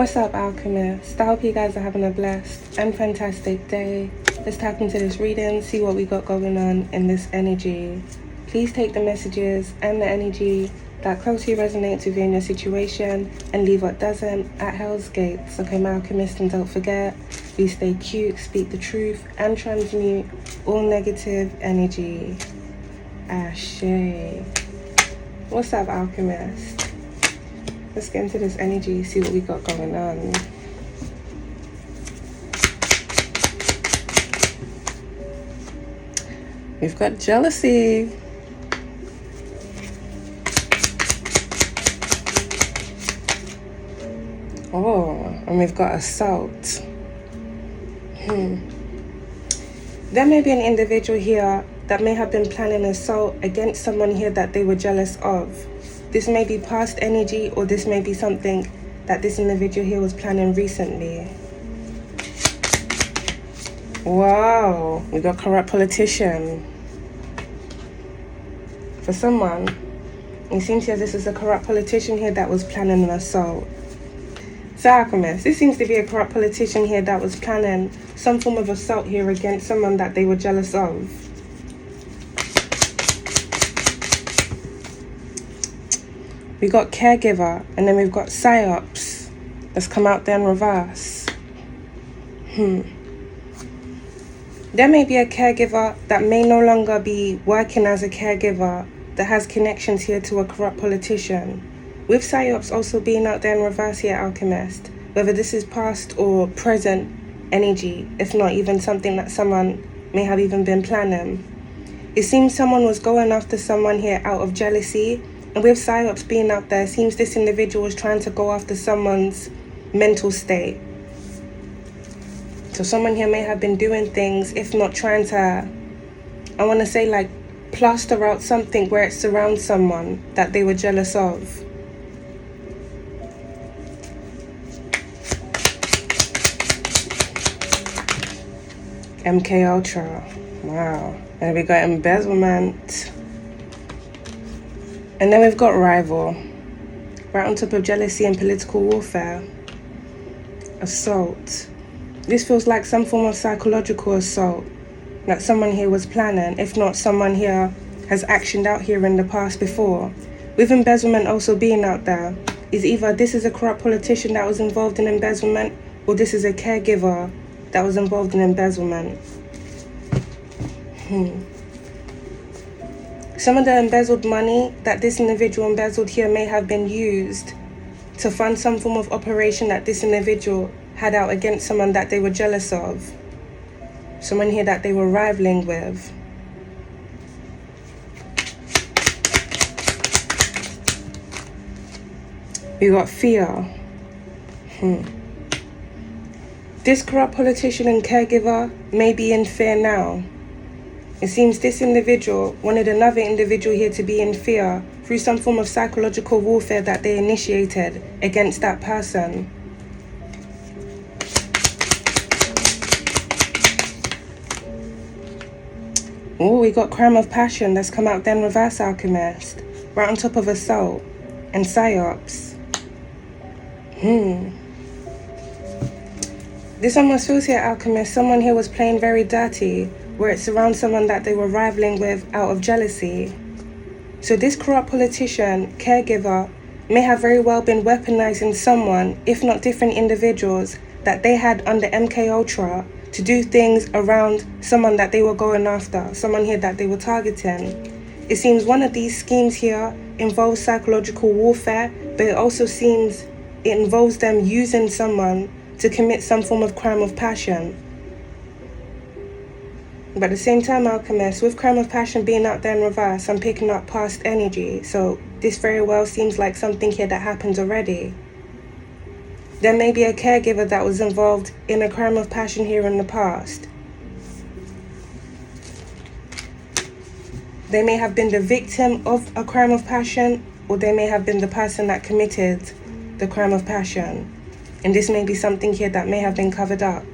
What's up, alchemists? I hope you guys are having a blessed and fantastic day. Let's tap into this reading, see what we got going on in this energy. Please take the messages and the energy that closely resonates with you in your situation and leave what doesn't at Hell's Gates. Okay, my alchemist, and don't forget, we stay cute, speak the truth, and transmute all negative energy. Ashe. What's up, alchemist? Let's get into this energy, see what we got going on. We've got jealousy. Oh, and we've got assault. There may be an individual here that may have been planning assault against someone here that they were jealous of. This may be past energy, or this may be something that this individual here was planning recently. Wow, we got corrupt politician. For someone, it seems here this is a corrupt politician here that was planning an assault. So alchemist, this seems to be a corrupt politician here that was planning some form of assault here against someone that they were jealous of. We got caregiver, and then we've got psyops. Let's come out there in reverse. There may be a caregiver that may no longer be working as a caregiver that has connections here to a corrupt politician. With psyops also being out there in reverse here, alchemist, whether this is past or present energy, if not even something that someone may have even been planning. It seems someone was going after someone here out of jealousy. And with psyops being out there, it seems this individual is trying to go after someone's mental state. So someone here may have been doing things, if not trying to, I want to say like plaster out something where it surrounds someone that they were jealous of. MK Ultra, wow. And we got embezzlement. And then we've got rival, right on top of jealousy and political warfare. Assault. This feels like some form of psychological assault that someone here was planning, if not someone here has actioned out here in the past before. With embezzlement also being out there, is either this is a corrupt politician that was involved in embezzlement, or this is a caregiver that was involved in embezzlement. Some of the embezzled money that this individual embezzled here may have been used to fund some form of operation that this individual had out against someone that they were jealous of. Someone here that they were rivaling with. We got fear. This corrupt politician and caregiver may be in fear now. It seems this individual wanted another individual here to be in fear through some form of psychological warfare that they initiated against that person. Oh, we got crime of passion that's come out then reverse, alchemist. Right on top of assault and psyops. This almost feels here, alchemist, someone here was playing very dirty, where it surrounds someone that they were rivaling with out of jealousy. So this corrupt politician, caregiver, may have very well been weaponizing someone, if not different individuals, that they had under MK Ultra to do things around someone that they were going after, someone here that they were targeting. It seems one of these schemes here involves psychological warfare, but it also seems it involves them using someone to commit some form of crime of passion. But at the same time, alchemist, with crime of passion being out there in reverse, I'm picking up past energy. So this very well seems like something here that happened already. There may be a caregiver that was involved in a crime of passion here in the past. They may have been the victim of a crime of passion, or they may have been the person that committed the crime of passion. And this may be something here that may have been covered up.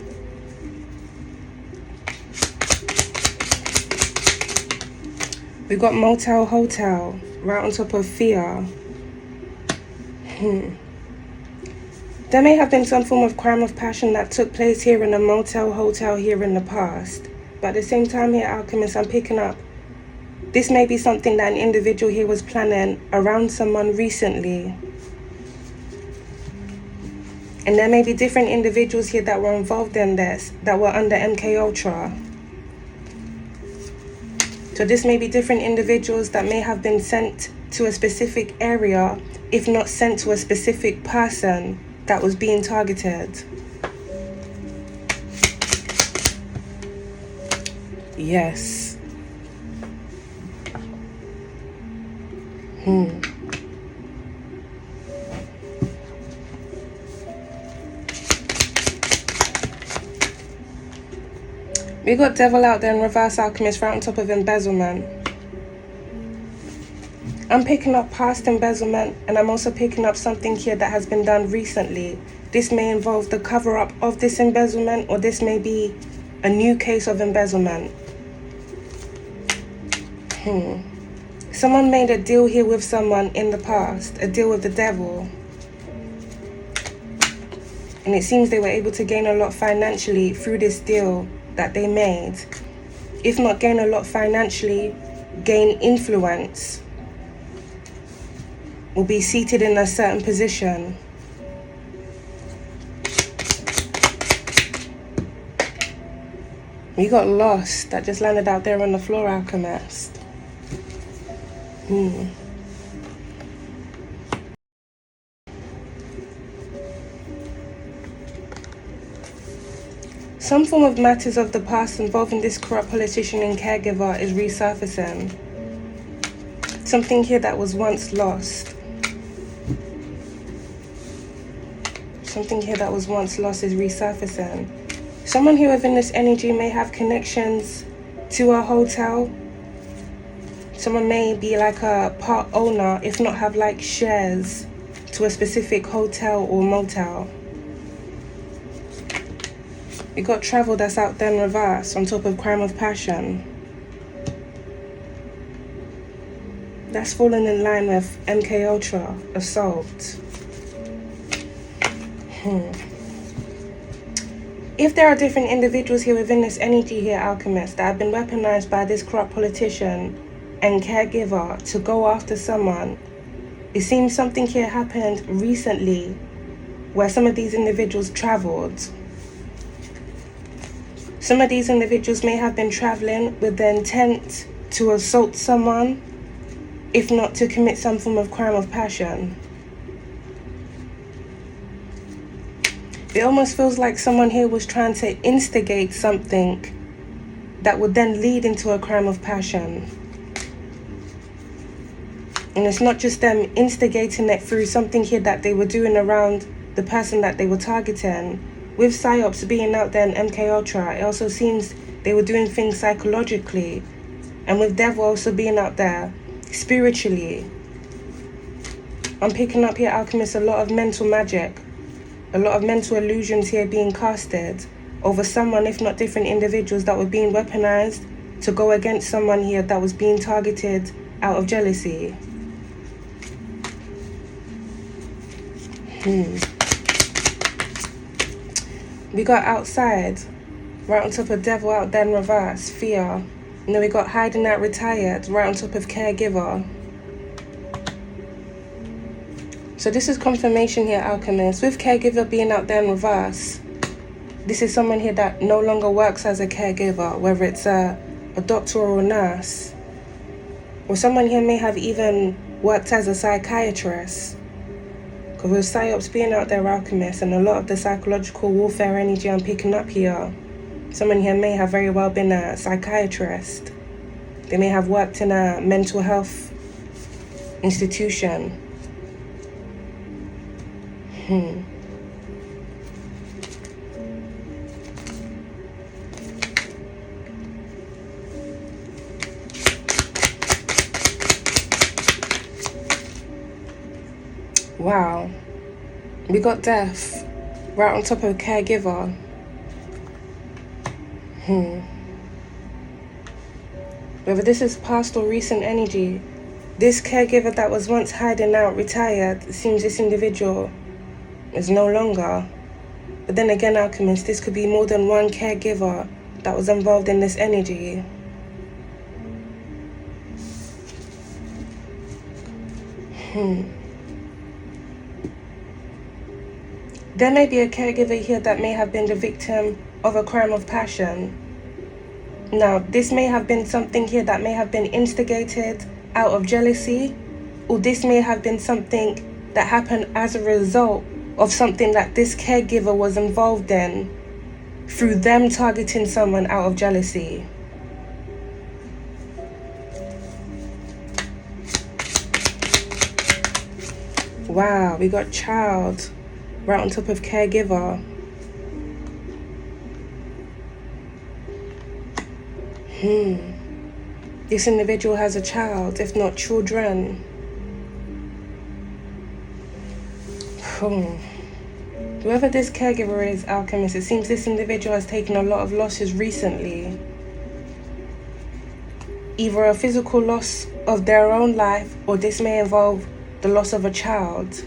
We got motel, hotel, right on top of fear. There may have been some form of crime of passion that took place here in a motel, hotel here in the past. But at the same time here, Alchemist, I'm picking up, this may be something that an individual here was planning around someone recently. And there may be different individuals here that were involved in this, that were under MK Ultra. So this may be different individuals that may have been sent to a specific area, if not sent to a specific person that was being targeted. Yes. We got Devil out there in reverse, Alchemist, right on top of embezzlement. I'm picking up past embezzlement, and I'm also picking up something here that has been done recently. This may involve the cover-up of this embezzlement, or this may be a new case of embezzlement. Someone made a deal here with someone in the past, a deal with the devil. And it seems they were able to gain a lot financially through this deal that they made. If not gain a lot financially, gain influence. Will be seated in a certain position. We got lost. That just landed out there on the floor, Alchemist. Some form of matters of the past involving this corrupt politician and caregiver is resurfacing. Something here that was once lost. Something here that was once lost is resurfacing. Someone here within this energy may have connections to a hotel. Someone may be like a part owner, if not have like shares to a specific hotel or motel. We got travel that's out there in reverse on top of crime of passion. That's fallen in line with MK Ultra, assault. If there are different individuals here within this energy here, Alchemist, that have been weaponized by this corrupt politician and caregiver to go after someone, it seems something here happened recently where some of these individuals traveled. Some of these individuals may have been traveling with the intent to assault someone, if not to commit some form of crime of passion. It almost feels like someone here was trying to instigate something that would then lead into a crime of passion. And it's not just them instigating it through something here that they were doing around the person that they were targeting. With PSYOPs being out there in MK Ultra, it also seems they were doing things psychologically. And with Devil also being out there spiritually. I'm picking up here, Alchemist, a lot of mental magic. A lot of mental illusions here being casted over someone, if not different individuals that were being weaponized to go against someone here that was being targeted out of jealousy. We got outside, right on top of Devil out there in reverse, fear. And then we got hiding out retired, right on top of caregiver. So this is confirmation here, Alchemist. With caregiver being out there in reverse, this is someone here that no longer works as a caregiver, whether it's a doctor or a nurse. Or someone here may have even worked as a psychiatrist. Because with PSYOPs being out there, Alchemist, and a lot of the psychological warfare energy I'm picking up here, someone here may have very well been a psychiatrist. They may have worked in a mental health institution. Wow. We got death right on top of caregiver. Whether this is past or recent energy, this caregiver that was once hiding out, retired, it seems this individual is no longer. But then again, Alchemist, this could be more than one caregiver that was involved in this energy. There may be a caregiver here that may have been the victim of a crime of passion. Now, this may have been something here that may have been instigated out of jealousy, or this may have been something that happened as a result of something that this caregiver was involved in through them targeting someone out of jealousy. Wow, we got child right on top of caregiver. This individual has a child, if not children. Whoever this caregiver is, Alchemist, it seems this individual has taken a lot of losses recently. Either a physical loss of their own life, or this may involve the loss of a child.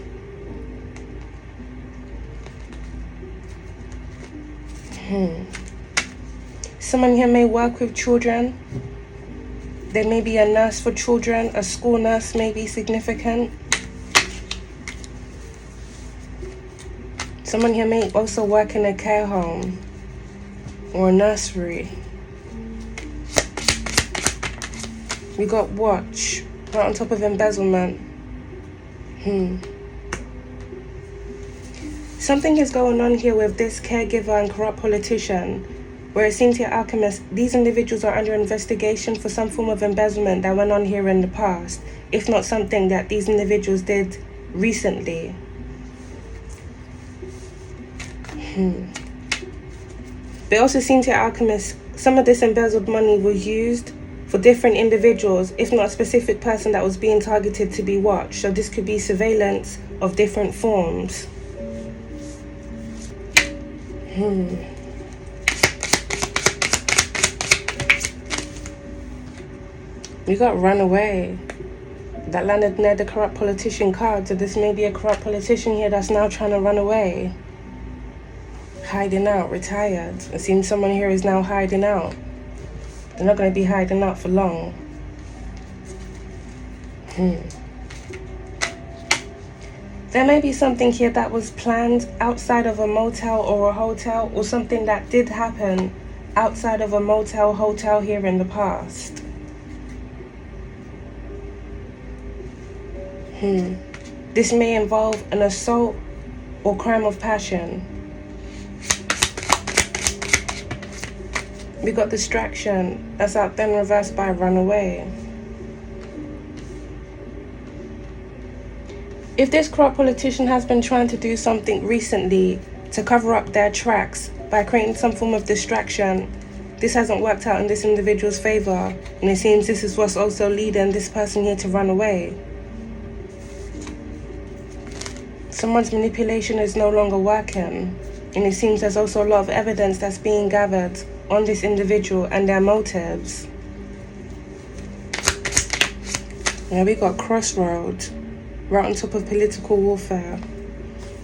Someone here may work with children. There may be a nurse for children, a school nurse may be significant. Someone here may also work in a care home or a nursery. We got watch right on top of embezzlement. Something is going on here with this caregiver and corrupt politician, where it seems here, Alchemist, these individuals are under investigation for some form of embezzlement that went on here in the past, if not something that these individuals did recently. But it also seems here, Alchemist, some of this embezzled money was used for different individuals, if not a specific person that was being targeted to be watched. So this could be surveillance of different forms. We got runaway. That landed near the corrupt politician card, so this may be a corrupt politician here that's now trying to run away. Hiding out, retired. It seems someone here is now hiding out. They're not going to be hiding out for long. There may be something here that was planned outside of a motel or a hotel, or something that did happen outside of a motel, hotel here in the past. This may involve an assault or crime of passion. We got distraction. That's out then reversed by runaway. If this corrupt politician has been trying to do something recently to cover up their tracks by creating some form of distraction, this hasn't worked out in this individual's favor, and it seems this is what's also leading this person here to run away. Someone's manipulation is no longer working, and it seems there's also a lot of evidence that's being gathered on this individual and their motives. Now we got crossroads right on top of political warfare.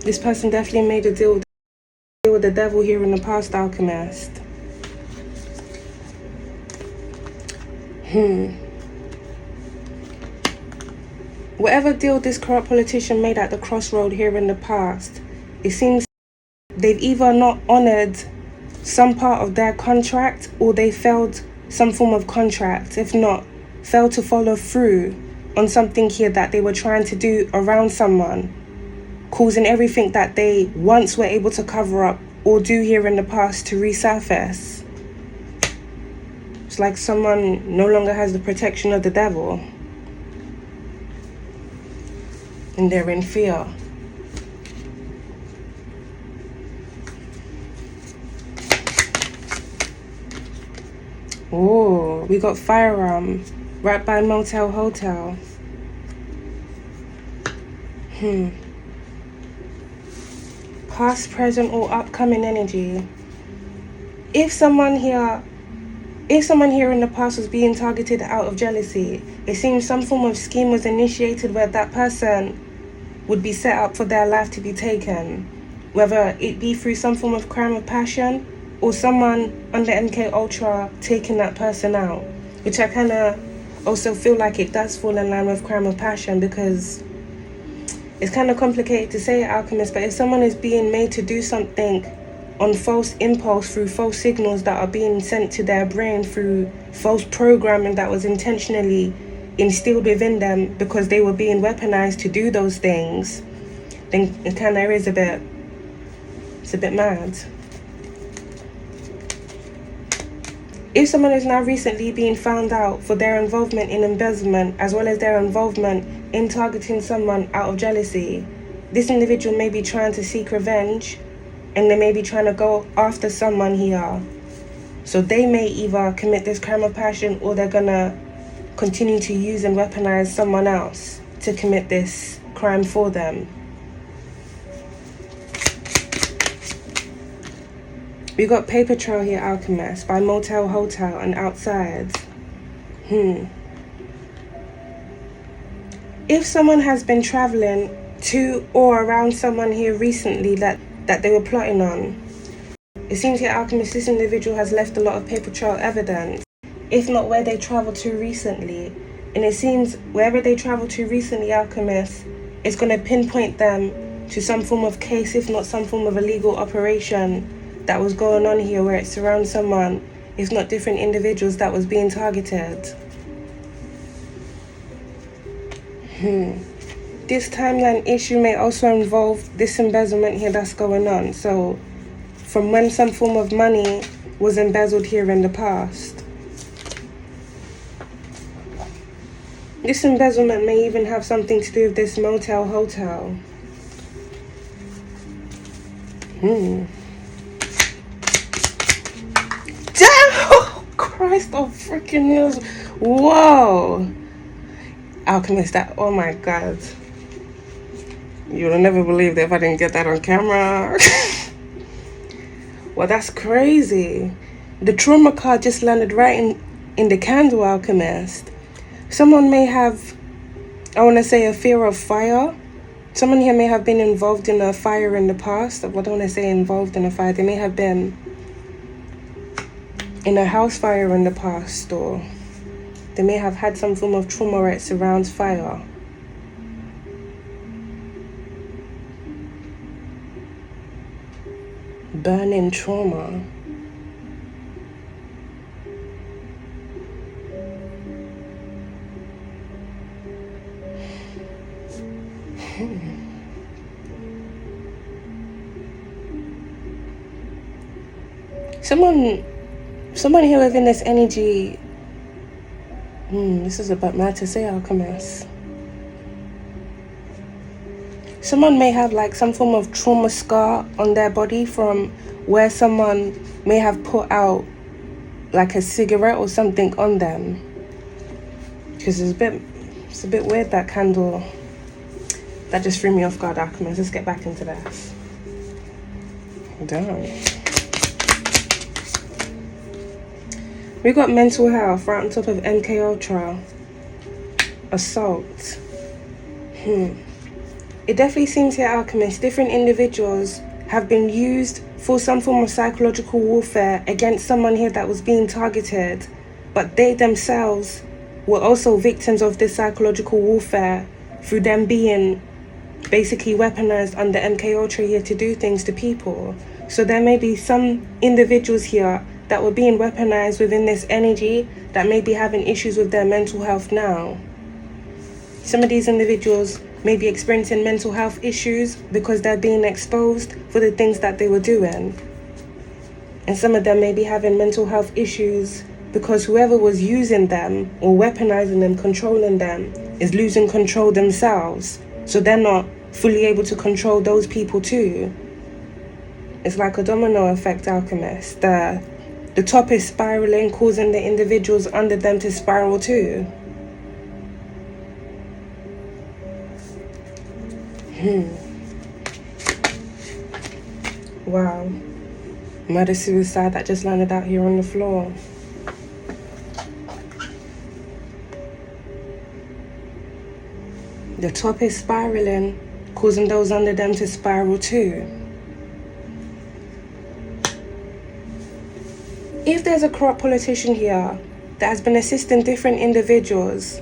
This person definitely made a deal with the devil here in the past, Alchemist. Whatever deal this corrupt politician made at the crossroad here in the past, it seems they've either not honored some part of their contract, or they failed some form of contract, if not failed to follow through on something here that they were trying to do around someone, causing everything that they once were able to cover up or do here in the past to resurface. It's like someone no longer has the protection of the devil, and they're in fear. Oh, we got firearm right by motel, hotel. Past, present, or upcoming energy. If someone here in the past was being targeted out of jealousy, it seems some form of scheme was initiated where that person would be set up for their life to be taken, whether it be through some form of crime of passion or someone under MK Ultra taking that person out, which I kind of also feel like it does fall in line with crime of passion, because it's kind of complicated to say, Alchemist, but if someone is being made to do something on false impulse through false signals that are being sent to their brain through false programming that was intentionally instilled within them because they were being weaponized to do those things, then it kind of is it's a bit mad. If someone is now recently being found out for their involvement in embezzlement as well as their involvement in targeting someone out of jealousy, this individual may be trying to seek revenge, and they may be trying to go after someone here. So they may either commit this crime of passion, or they're gonna continue to use and weaponize someone else to commit this crime for them. We got Paper Trail here, Alchemist, by Motel Hotel and Outside. If someone has been traveling to or around someone here recently that they were plotting on, it seems here, Alchemist, this individual has left a lot of paper trail evidence, if not where they traveled to recently. And it seems wherever they traveled to recently, Alchemist, it's going to pinpoint them to some form of case, if not some form of illegal operation that was going on here, where it surrounds someone, if not different individuals, that was being targeted. This timeline issue may also involve this embezzlement here that's going on. So from when some form of money was embezzled here in the past. This embezzlement may even have something to do with this motel hotel. Damn! Christ of freaking news. Whoa! Alchemist, that, oh my god. You would never believe that if I didn't get that on camera. Well, that's crazy. The trauma card just landed right in the candle, Alchemist. Someone may have, I want to say, a fear of fire. Someone here may have been involved in a fire in the past. I don't want to say involved in a fire. They may have been in a house fire in the past, or they may have had some form of trauma where it surrounds fire. Burning trauma. Someone here within this energy, this is a bit mad to say, Alchemist. Someone may have like some form of trauma scar on their body from where someone may have put out like a cigarette or something on them. Because it's a bit weird, that candle. That just threw me off guard, Alchemist. Let's get back into this. Damn. We got mental health right on top of MK Ultra. Assault. It definitely seems here, Alchemist, different individuals have been used for some form of psychological warfare against someone here that was being targeted, but they themselves were also victims of this psychological warfare through them being basically weaponized under MK Ultra here to do things to people. So there may be some individuals here that were being weaponized within this energy that may be having issues with their mental health now. Some of these individuals may be experiencing mental health issues because they're being exposed for the things that they were doing. And some of them may be having mental health issues because whoever was using them or weaponizing them, controlling them, is losing control themselves. So they're not fully able to control those people too. It's like a domino effect, Alchemist. The top is spiraling, causing the individuals under them to spiral too. Wow. Murder-suicide that just landed out here on the floor. The top is spiraling, causing those under them to spiral too. If there's a corrupt politician here that has been assisting different individuals,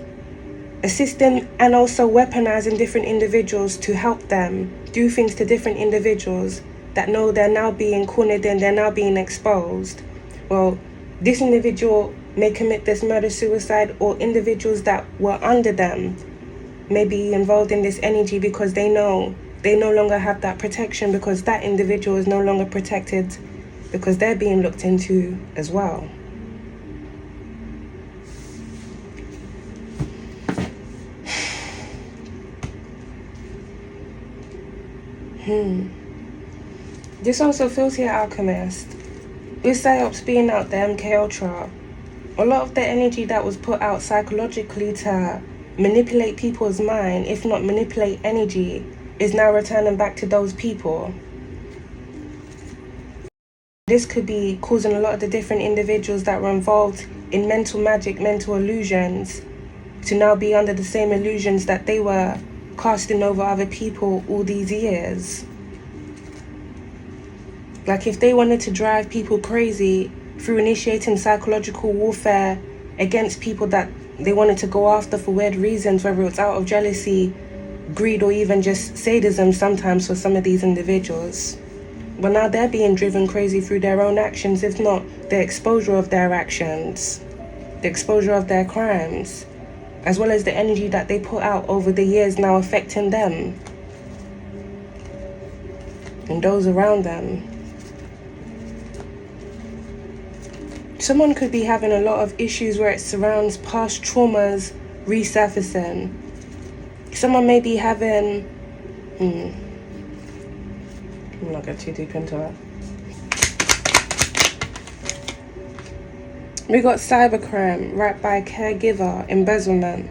assisting and also weaponizing different individuals to help them do things to different individuals that know they're now being cornered and they're now being exposed, well, this individual may commit this murder-suicide, or individuals that were under them may be involved in this energy because they know they no longer have that protection, because that individual is no longer protected, because they're being looked into as well. This also feels here, Alchemist. With psyops being out there, MK Ultra, a lot of the energy that was put out psychologically to manipulate people's mind, if not manipulate energy, is now returning back to those people. This could be causing a lot of the different individuals that were involved in mental magic, mental illusions, to now be under the same illusions that they were casting over other people all these years. Like if they wanted to drive people crazy through initiating psychological warfare against people that they wanted to go after for weird reasons, whether it's out of jealousy, greed, or even just sadism sometimes for some of these individuals. But now they're being driven crazy through their own actions, if not the exposure of their actions, the exposure of their crimes, as well as the energy that they put out over the years now affecting them and those around them. Someone could be having a lot of issues where it surrounds past traumas resurfacing. Someone may be having... I'm not going too deep into it. We got cybercrime, right by caregiver, embezzlement.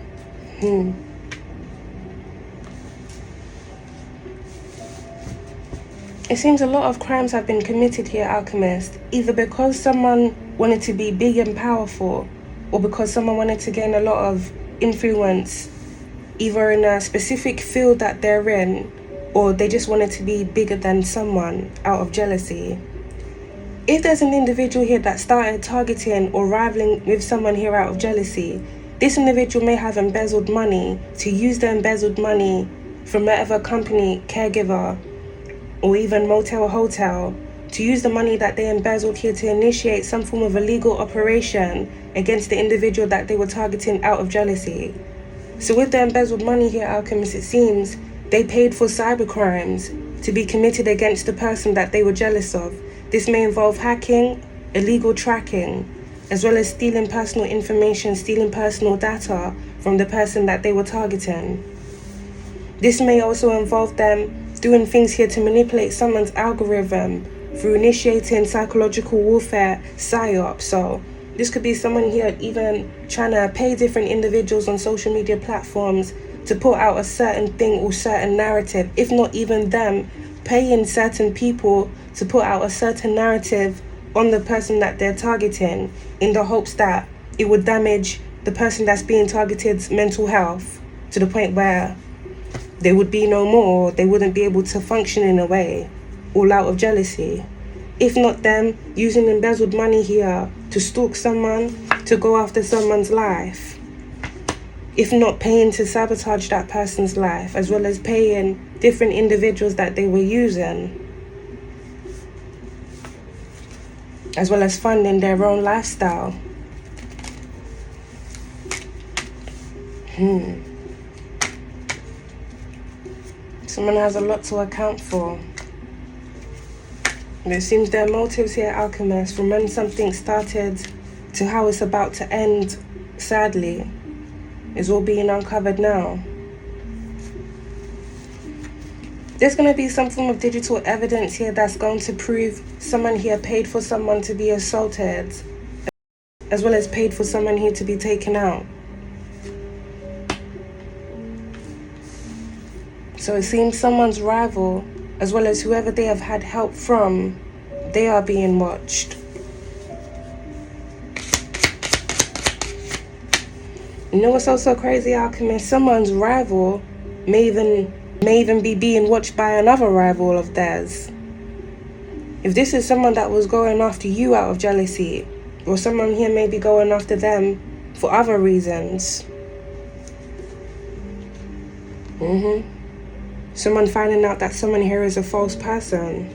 It seems a lot of crimes have been committed here, Alchemist, either because someone wanted to be big and powerful, or because someone wanted to gain a lot of influence, either in a specific field that they're in, or they just wanted to be bigger than someone out of jealousy. If there's an individual here that started targeting or rivaling with someone here out of jealousy, this individual may have embezzled money to use the embezzled money from whatever company, caregiver, or even motel, hotel, to use the money that they embezzled here to initiate some form of illegal operation against the individual that they were targeting out of jealousy. So with the embezzled money here, Alchemist, it seems they paid for cybercrimes to be committed against the person that they were jealous of. This may involve hacking, illegal tracking, as well as stealing personal information, stealing personal data from the person that they were targeting. This may also involve them doing things here to manipulate someone's algorithm through initiating psychological warfare, psyop. So this could be someone here even trying to pay different individuals on social media platforms to put out a certain thing or certain narrative, if not even them paying certain people to put out a certain narrative on the person that they're targeting, in the hopes that it would damage the person that's being targeted's mental health to the point where they would be no more, they wouldn't be able to function in a way, all out of jealousy. If not them using embezzled money here to stalk someone, to go after someone's life. If not paying to sabotage that person's life, as well as paying different individuals that they were using, as well as funding their own lifestyle. Someone has a lot to account for. And it seems their motives here, Alchemist, from when something started to how it's about to end, sadly, is all being uncovered now. There's going to be some form of digital evidence here that's going to prove someone here paid for someone to be assaulted, as well as paid for someone here to be taken out. So it seems someone's rival, as well as whoever they have had help from, they are being watched. You know what's also crazy, Alchemist? Someone's rival may even may even be being watched by another rival of theirs. If this is someone that was going after you out of jealousy, or someone here may be going after them for other reasons. Someone finding out that someone here is a false person.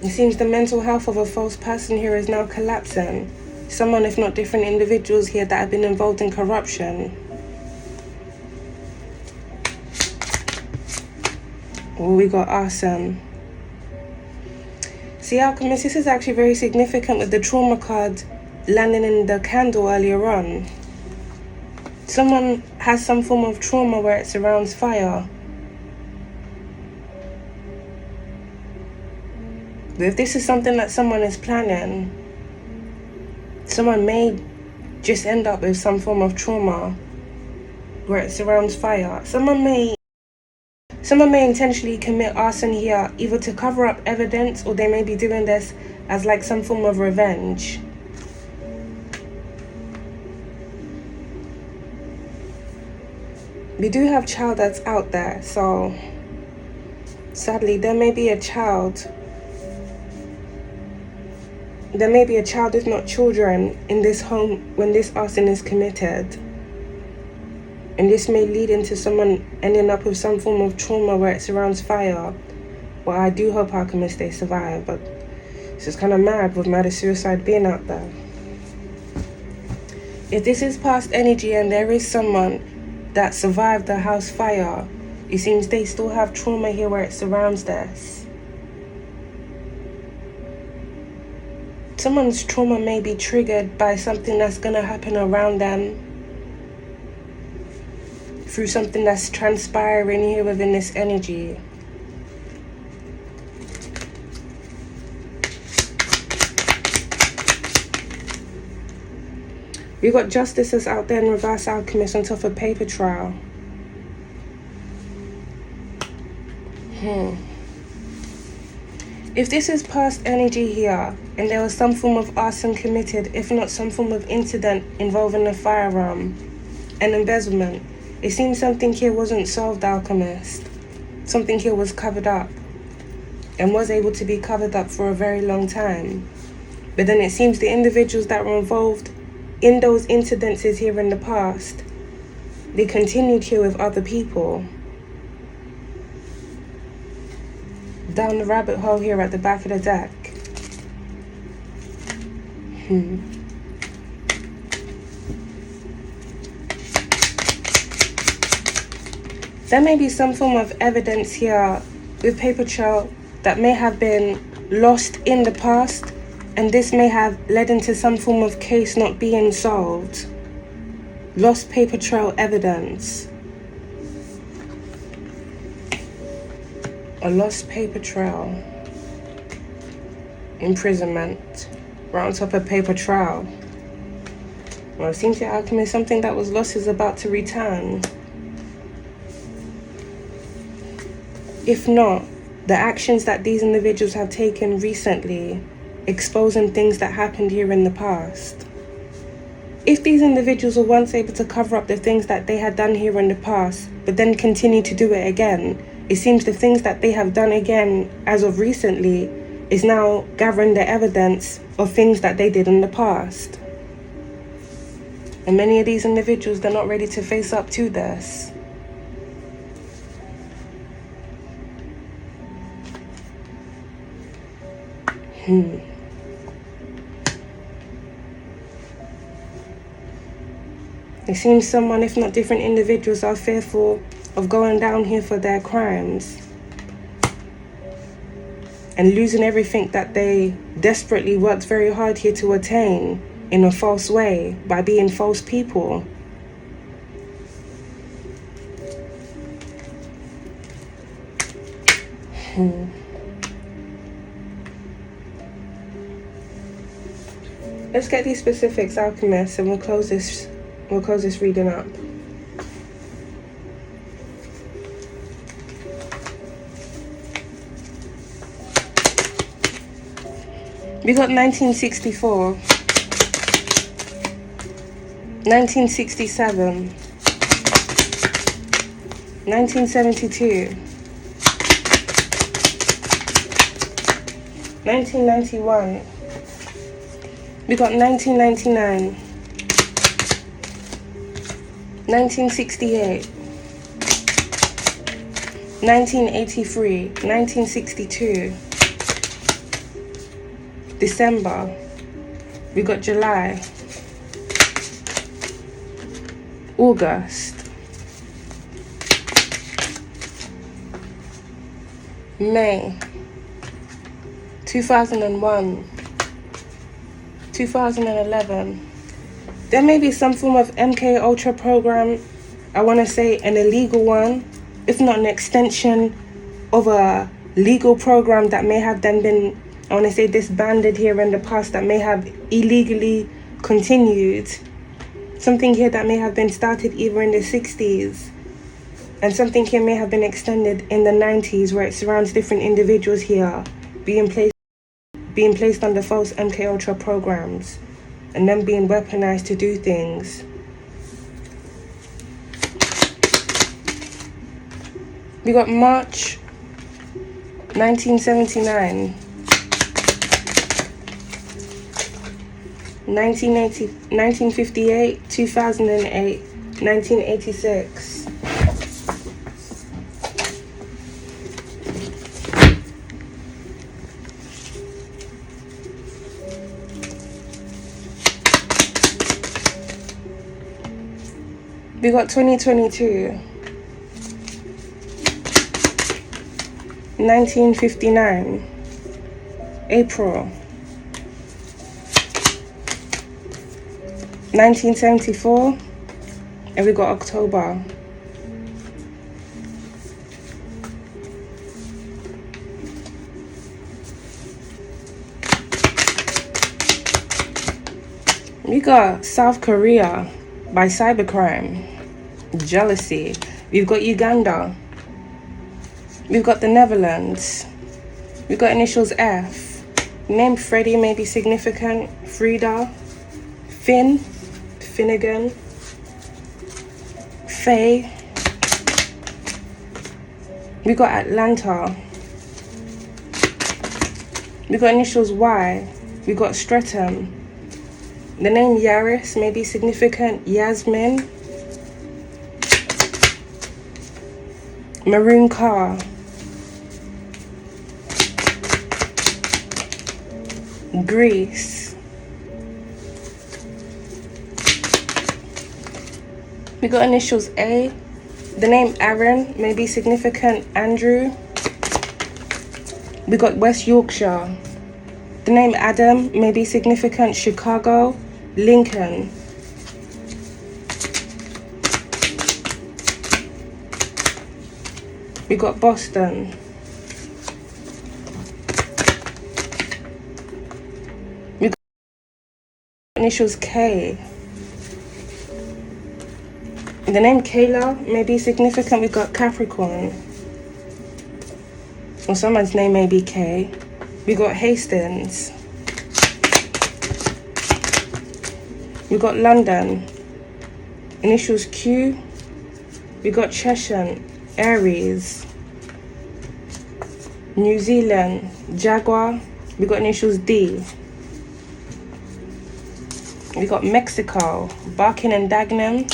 It seems the mental health of a false person here is now collapsing. Someone, if not different individuals here that have been involved in corruption. Oh, we got Arson. See, Alchemist, this is actually very significant with the trauma card landing in the candle earlier on. Someone has some form of trauma where it surrounds fire. But if this is something that someone is planning, someone may just end up with some form of trauma where it surrounds fire. Someone may intentionally commit arson here, either to cover up evidence, or they may be doing this as like some form of revenge. We do have child that's out there, so sadly there may be a child. There may be a child, if not children, in this home when this arson is committed. And this may lead into someone ending up with some form of trauma where it surrounds fire. Well, I do hope Alchemists they survive, but it's just kind of mad with murder suicide being out there. If this is past energy and there is someone that survived the house fire, it seems they still have trauma here where it surrounds this. Someone's trauma may be triggered by something that's going to happen around them, through something that's transpiring here within this energy. We got justices out there in reverse, Alchemist, on top of paper trail. If this is past energy here, and there was some form of arson committed, if not some form of incident involving a firearm and embezzlement, it seems something here wasn't solved, Alchemist. Something here was covered up, and was able to be covered up for a very long time. But then it seems the individuals that were involved in those incidences here in the past, they continued here with other people. Down the rabbit hole here at the back of the deck. There may be some form of evidence here with paper trail that may have been lost in the past, and this may have led into some form of case not being solved. Lost paper trail evidence. A lost paper trail. Imprisonment. Right on top of paper trail. Well, it seems to Alchemist something that was lost is about to return. If not, the actions that these individuals have taken recently, exposing things that happened here in the past. If these individuals were once able to cover up the things that they had done here in the past, but then continue to do it again, it seems the things that they have done again as of recently is now gathering the evidence of things that they did in the past. And many of these individuals, they're not ready to face up to this. It seems someone, if not different individuals, are fearful of going down here for their crimes and losing everything that they desperately worked very hard here to attain in a false way by being false people. Let's get these specifics, Alchemist, and we'll close this reading up. We got 1964. 1967, 1972, 1991, we got 1999, 1968, 1983, 1962, December, we got July, August, May, 2001, 2011. There may be some form of MK Ultra program, I want to say an illegal one, if not an extension of a legal program that may have then been, I want to say, disbanded here in the past, that may have illegally continued. Something here that may have been started either in the 60s, and something here may have been extended in the 90s, where it surrounds different individuals here being placed under false MK Ultra programs and then being weaponized to do things. We got March 1979, 1980, 1958, 2008, 1986. We got 2022, 1959, April, 1974, and we got October. We got South Korea by cybercrime, jealousy. We've got Uganda. We've got the Netherlands. We've got initials F. Name Freddie may be significant. Frida. Finn. Finnegan. Faye. We got Atlanta. We got initials Y. We got Streatham. The name Yaris may be significant. Yasmin. Maroon car. Greece. We got initials A. The name Aaron may be significant. Andrew. We got West Yorkshire. The name Adam may be significant. Chicago. Lincoln. We got Boston. We got initials K. The name Kayla may be significant. We got Capricorn. Or someone's name may be K. We got Hastings. We got London. Initials Q. We got Cheshire. Aries. New Zealand. Jaguar. We got initials D. We got Mexico. Barking and Dagenham.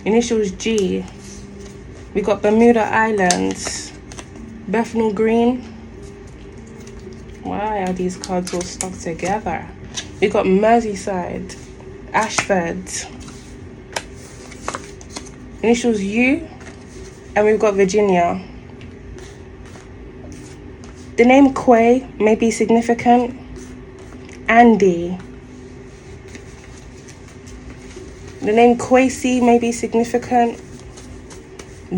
Initials G. We got Bermuda Islands. Bethnal Green. Why are these cards all stuck together? We got Merseyside. Ashford. Initials U. And we've got Virginia. The name Quay may be significant. Andy. The name Kwesi may be significant.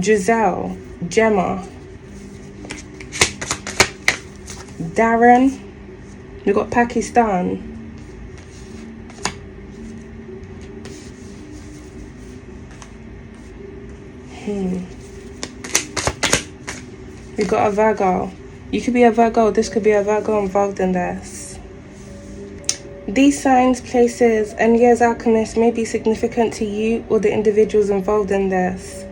Giselle. Gemma. Darren. We've got Pakistan. We got a Virgo. You could be a Virgo. This could be a Virgo involved in this. These signs, places, and years, Alchemist, may be significant to you or the individuals involved in this.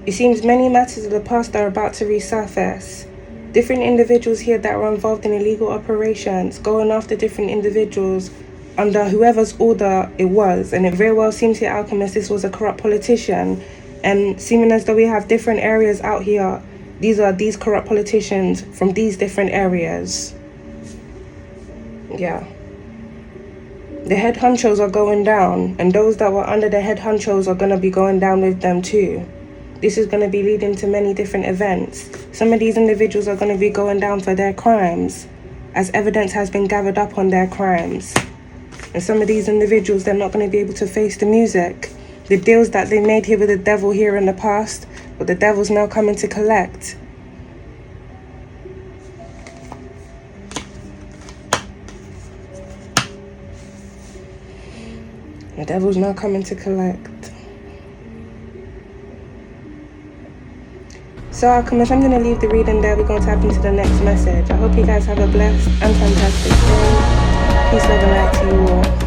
It seems many matters of the past are about to resurface. Different individuals here that were involved in illegal operations, going after different individuals under whoever's order it was. And it very well seems here, Alchemist, this was a corrupt politician. And seeming as though we have different areas out here, these are these corrupt politicians from these different areas. Yeah. The head honchos are going down, and those that were under the head honchos are going to be going down with them too. This is going to be leading to many different events. Some of these individuals are going to be going down for their crimes, as evidence has been gathered up on their crimes. And some of these individuals, they're not going to be able to face the music. The deals that they made here with the devil here in the past, but the devil's now coming to collect. The devil's now coming to collect. So Alchemist, I'm going to leave the reading there. We're going to tap into the next message. I hope you guys have a blessed and fantastic day. Peace, love, and light to you all.